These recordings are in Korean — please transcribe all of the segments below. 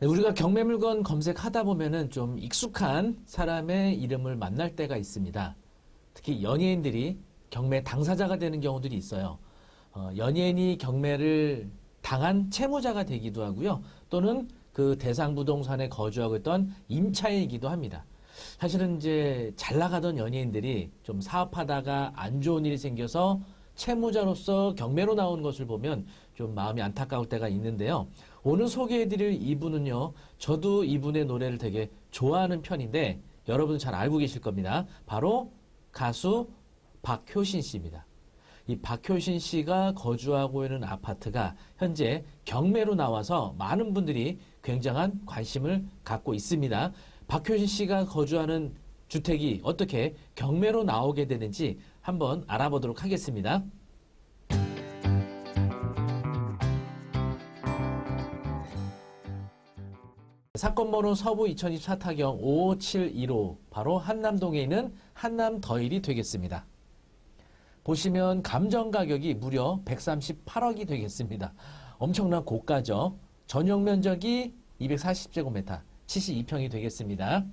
네, 우리가 경매 물건 검색하다 보면은 좀 익숙한 사람의 이름을 만날 때가 있습니다. 특히 연예인들이 경매 당사자가 되는 경우들이 있어요. 연예인이 경매를 당한 채무자가 되기도 하고요. 또는 그 대상 부동산에 거주하고 있던 임차인이기도 합니다. 사실은 이제 잘 나가던 연예인들이 좀 사업하다가 안 좋은 일이 생겨서 채무자로서 경매로 나오는 것을 보면 좀 마음이 안타까울 때가 있는데요. 오늘 소개해드릴 이분은요, 저도 이분의 노래를 되게 좋아하는 편인데 여러분 잘 알고 계실 겁니다. 바로 가수 박효신 씨입니다. 이 박효신 씨가 거주하고 있는 아파트가 현재 경매로 나와서 많은 분들이 굉장한 관심을 갖고 있습니다. 박효신 씨가 거주하는 주택이 어떻게 경매로 나오게 되는지 한번 알아보도록 하겠습니다. 사건번호 서부 2024 타경 55715 바로 한남동에 있는 한남더일이 되겠습니다. 보시면 감정 가격이 무려 138억이 되겠습니다. 엄청난 고가죠. 전용 면적이 240제곱미터, 72평이 되겠습니다.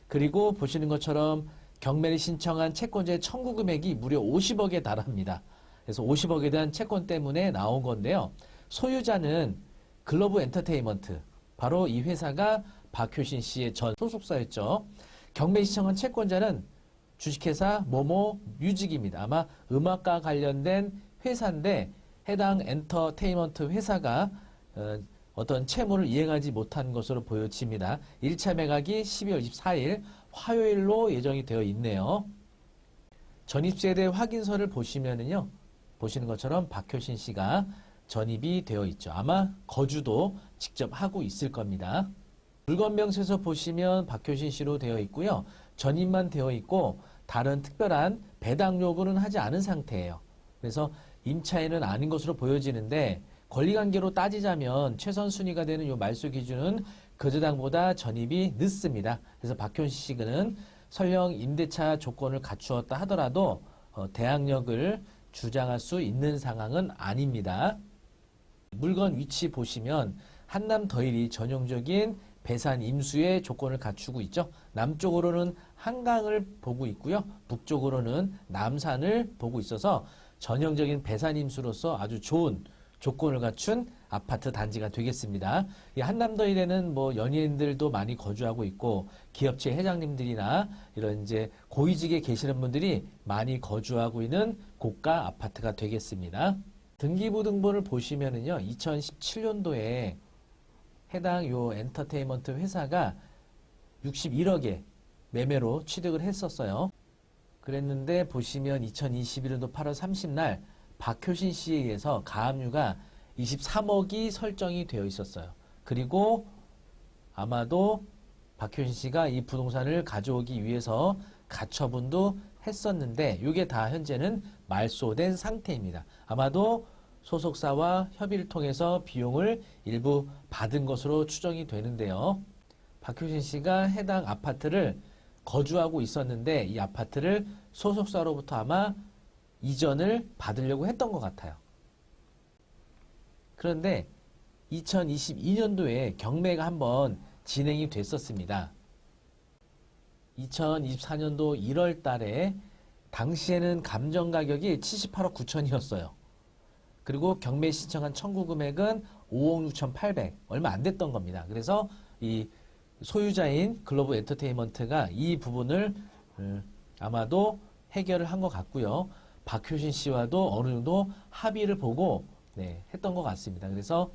그리고 보시는 것처럼 경매를 신청한 채권자의 청구 금액이 무려 50억에 달합니다. 그래서 50억에 대한 채권 때문에 나온 건데요. 소유자는 글로브 엔터테인먼트, 바로 이 회사가 박효신 씨의 전 소속사였죠. 경매 신청한 채권자는 주식회사 모모 뮤직입니다. 아마 음악과 관련된 회사인데 해당 엔터테인먼트 회사가 어떤 채무를 이행하지 못한 것으로 보여집니다. 1차 매각이 12월 24일 화요일로 예정이 되어 있네요. 전입세대 확인서를 보시면은요, 보시는 것처럼 박효신 씨가 전입이 되어 있죠. 아마 거주도 직접 하고 있을 겁니다. 물건명세서 보시면 박효신 씨로 되어 있고요. 전입만 되어 있고 다른 특별한 배당 요구는 하지 않은 상태예요. 그래서 임차인은 아닌 것으로 보여지는데 권리관계로 따지자면 최선 순위가 되는 이 말소 기준은 거주당보다 전입이 늦습니다. 그래서 박효신 씨는 설령 임대차 조건을 갖추었다 하더라도 대항력을 주장할 수 있는 상황은 아닙니다. 물건 위치 보시면 한남더일이 전형적인 배산 임수의 조건을 갖추고 있죠. 남쪽으로는 한강을 보고 있고요. 북쪽으로는 남산을 보고 있어서 전형적인 배산 임수로서 아주 좋은 조건을 갖춘 아파트 단지가 되겠습니다. 이 한남더일에는 뭐 연예인들도 많이 거주하고 있고 기업체 회장님들이나 이런 이제 고위직에 계시는 분들이 많이 거주하고 있는 고가 아파트가 되겠습니다. 등기부등본을 보시면은요, 2017년도에 해당 요 엔터테인먼트 회사가 61억에 매매로 취득을 했었어요. 그랬는데 보시면 2021년도 8월 30날 박효신 씨에 의해서 가압류가 23억이 설정이 되어 있었어요. 그리고 아마도 박효신 씨가 이 부동산을 가져오기 위해서 가처분도 했었는데 이게 다 현재는 말소된 상태입니다. 아마도 소속사와 협의를 통해서 비용을 일부 받은 것으로 추정이 되는데요. 박효신 씨가 해당 아파트를 거주하고 있었는데 이 아파트를 소속사로부터 아마 이전을 받으려고 했던 것 같아요. 그런데 2022년도에 경매가 한번 진행이 됐었습니다. 2024년도 1월 달에 당시에는 감정 가격이 78억 9천이었어요. 그리고 경매 신청한 청구 금액은 5억 6,800, 얼마 안 됐던 겁니다. 그래서 이 소유자인 글로브 엔터테인먼트가 이 부분을 아마도 해결을 한 것 같고요. 박효신 씨와도 어느 정도 합의를 보고 했던 것 같습니다. 그래서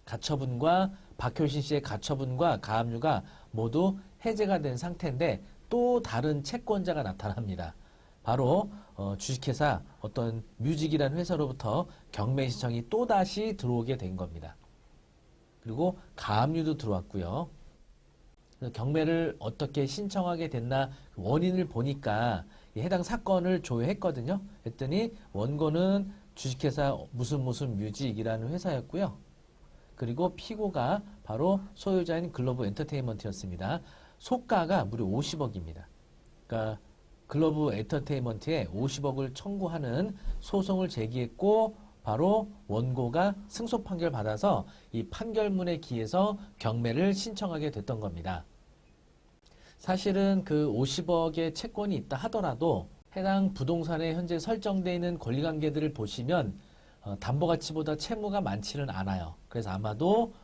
가처분과 박효신 씨의 가처분과 가압류가 모두 해제가 된 상태인데 또 다른 채권자가 나타납니다. 바로 주식회사 어떤 뮤직이라는 회사로부터 경매 신청이 또다시 들어오게 된 겁니다. 그리고 가압류도 들어왔고요. 경매를 어떻게 신청하게 됐나 원인을 보니까 해당 사건을 조회했거든요. 했더니 원고는 주식회사 무슨 뮤직이라는 회사였고요. 그리고 피고가 바로 소유자인 글로브 엔터테인먼트였습니다. 속가가 무려 50억입니다. 그러니까 글로브 엔터테인먼트에 50억을 청구하는 소송을 제기했고 바로 원고가 승소 판결 받아서 이 판결문에 기해서 경매를 신청하게 됐던 겁니다. 사실은 그 50억의 채권이 있다 하더라도 해당 부동산에 현재 설정되어 있는 권리관계들을 보시면 담보가치보다 채무가 많지는 않아요. 그래서 아마도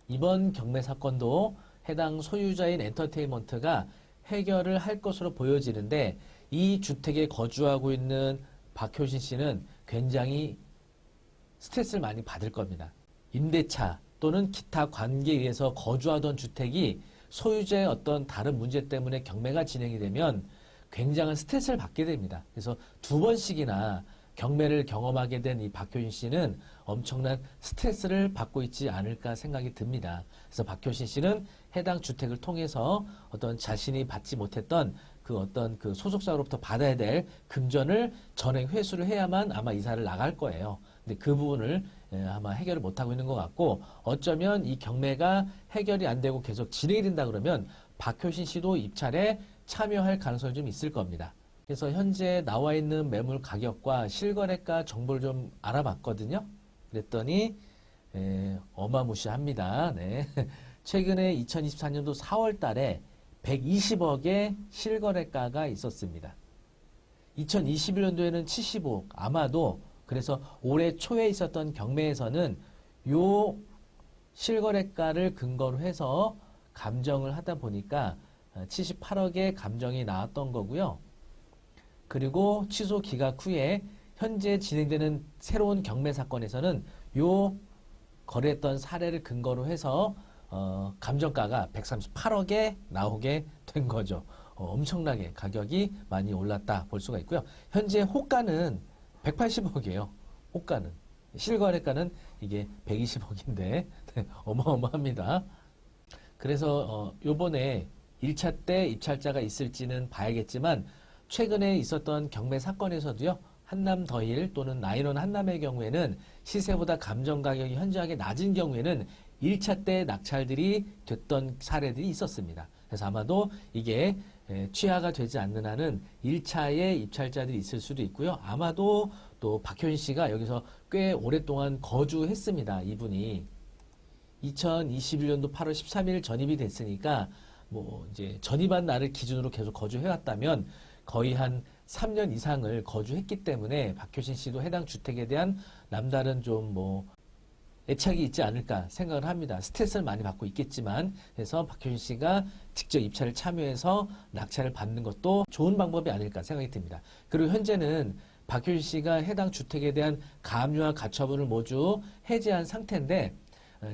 이번 경매 사건도 해당 소유자인 엔터테인먼트가 해결을 할 것으로 보여지는데, 이 주택에 거주하고 있는 박효신 씨는 굉장히 스트레스를 많이 받을 겁니다. 임대차 또는 기타 관계에 의해서 거주하던 주택이 소유자의 어떤 다른 문제 때문에 경매가 진행이 되면 굉장한 스트레스를 받게 됩니다. 그래서 2번씩이나 경매를 경험하게 된 이 박효신 씨는 엄청난 스트레스를 받고 있지 않을까 생각이 듭니다. 그래서 박효신 씨는 해당 주택을 통해서 어떤 자신이 받지 못했던 그 어떤 그 소속사로부터 받아야 될 금전을 전액 회수를 해야만 아마 이사를 나갈 거예요. 근데 그 부분을 아마 해결을 못하고 있는 것 같고, 어쩌면 이 경매가 해결이 안 되고 계속 진행이 된다 그러면 박효신 씨도 입찰에 참여할 가능성이 좀 있을 겁니다. 그래서 현재 나와 있는 매물 가격과 실거래가 정보를 좀 알아봤거든요. 그랬더니 어마무시합니다. 네. 최근에 2024년도 4월 달에 120억의 실거래가가 있었습니다. 2021년도에는 75억, 아마도 그래서 올해 초에 있었던 경매에서는 요 실거래가를 근거로 해서 감정을 하다 보니까 78억의 감정이 나왔던 거고요. 그리고 취소 기각 후에 현재 진행되는 새로운 경매 사건에서는 요 거래했던 사례를 근거로 해서 감정가가 138억에 나오게 된 거죠. 엄청나게 가격이 많이 올랐다 볼 수가 있고요. 현재 호가는 180억이에요. 호가는. 실거래가는 이게 120억인데 어마어마합니다. 그래서 요번에 1차 때 입찰자가 있을지는 봐야겠지만, 최근에 있었던 경매 사건에서도요, 한남 더힐 또는 나인원 한남의 경우에는 시세보다 감정 가격이 현저하게 낮은 경우에는 1차 때 낙찰들이 됐던 사례들이 있었습니다. 그래서 아마도 이게 취하가 되지 않는 한은 1차에 입찰자들이 있을 수도 있고요. 아마도 또 박효신 씨가 여기서 꽤 오랫동안 거주했습니다. 이분이 2021년도 8월 13일 전입이 됐으니까 뭐 이제 전입한 날을 기준으로 계속 거주해왔다면 거의 한 3년 이상을 거주했기 때문에 박효신 씨도 해당 주택에 대한 남다른 좀 뭐 애착이 있지 않을까 생각을 합니다. 스트레스를 많이 받고 있겠지만, 그래서 박효신 씨가 직접 입찰을 참여해서 낙찰을 받는 것도 좋은 방법이 아닐까 생각이 듭니다. 그리고 현재는 박효신 씨가 해당 주택에 대한 가압류와 가처분을 모두 해제한 상태인데,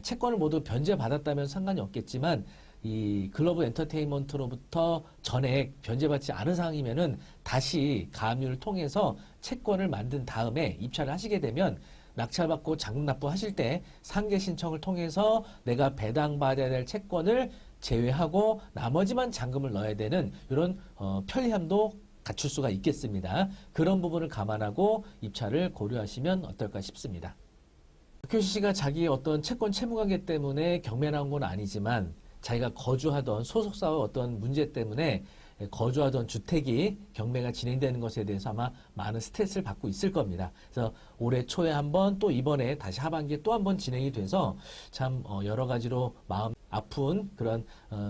채권을 모두 변제받았다면 상관이 없겠지만 이 글로브 엔터테인먼트로부터 전액 변제받지 않은 상황이면은 다시 가압류를 통해서 채권을 만든 다음에 입찰을 하시게 되면 낙찰받고 잔금 납부하실 때 상계 신청을 통해서 내가 배당받아야 될 채권을 제외하고 나머지만 잔금을 넣어야 되는 이런 편리함도 갖출 수가 있겠습니다. 그런 부분을 감안하고 입찰을 고려하시면 어떨까 싶습니다. 박효신 씨가 자기의 어떤 채권 채무관계 때문에 경매 나온 건 아니지만, 자기가 거주하던 소속사와 어떤 문제 때문에 거주하던 주택이 경매가 진행되는 것에 대해서 아마 많은 스트레스를 받고 있을 겁니다. 그래서 올해 초에 한번, 또 이번에 다시 하반기에 또 한번 진행이 돼서 참 여러 가지로 마음 아픈 그런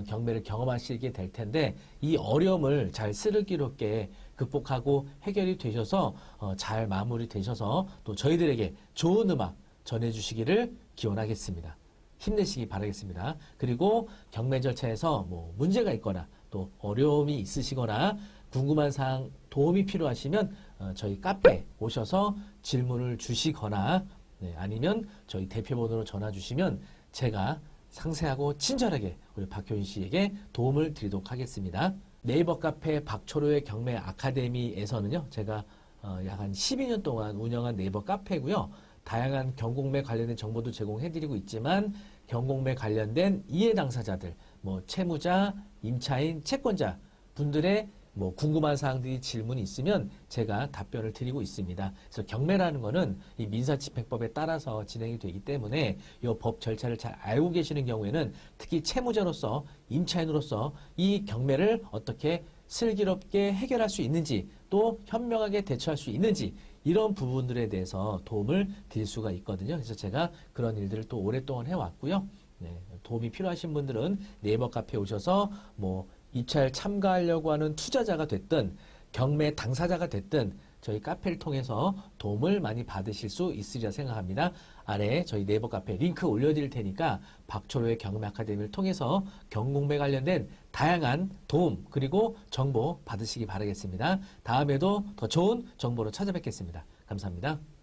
경매를 경험하시게 될 텐데, 이 어려움을 잘 슬기롭게 극복하고 해결이 되셔서 잘 마무리 되셔서 또 저희들에게 좋은 음악 전해주시기를 기원하겠습니다. 힘내시기 바라겠습니다. 그리고 경매 절차에서 뭐 문제가 있거나 또 어려움이 있으시거나 궁금한 사항 도움이 필요하시면 저희 카페에 오셔서 질문을 주시거나 아니면 저희 대표번호로 전화 주시면 제가 상세하고 친절하게 우리 박효신 씨에게 도움을 드리도록 하겠습니다. 네이버 카페 박초로의 경매 아카데미에서는요, 제가 약 한 12년 동안 운영한 네이버 카페고요. 다양한 경공매 관련된 정보도 제공해드리고 있지만, 경공매 관련된 이해 당사자들, 뭐 채무자, 임차인, 채권자 분들의 뭐 궁금한 사항들이 질문이 있으면 제가 답변을 드리고 있습니다. 그래서 경매라는 거는 이 민사집행법에 따라서 진행이 되기 때문에 이 법 절차를 잘 알고 계시는 경우에는 특히 채무자로서, 임차인으로서 이 경매를 어떻게 슬기롭게 해결할 수 있는지, 또 현명하게 대처할 수 있는지, 이런 부분들에 대해서 도움을 드릴 수가 있거든요. 그래서 제가 그런 일들을 또 오랫동안 해왔고요. 네, 도움이 필요하신 분들은 네이버 카페에 오셔서 뭐 입찰 참가하려고 하는 투자자가 됐든 경매 당사자가 됐든 저희 카페를 통해서 도움을 많이 받으실 수 있으리라 생각합니다. 아래에 저희 네이버 카페 링크 올려드릴 테니까 박초로의 경매 아카데미를 통해서 경공매 관련된 다양한 도움 그리고 정보 받으시기 바라겠습니다. 다음에도 더 좋은 정보로 찾아뵙겠습니다. 감사합니다.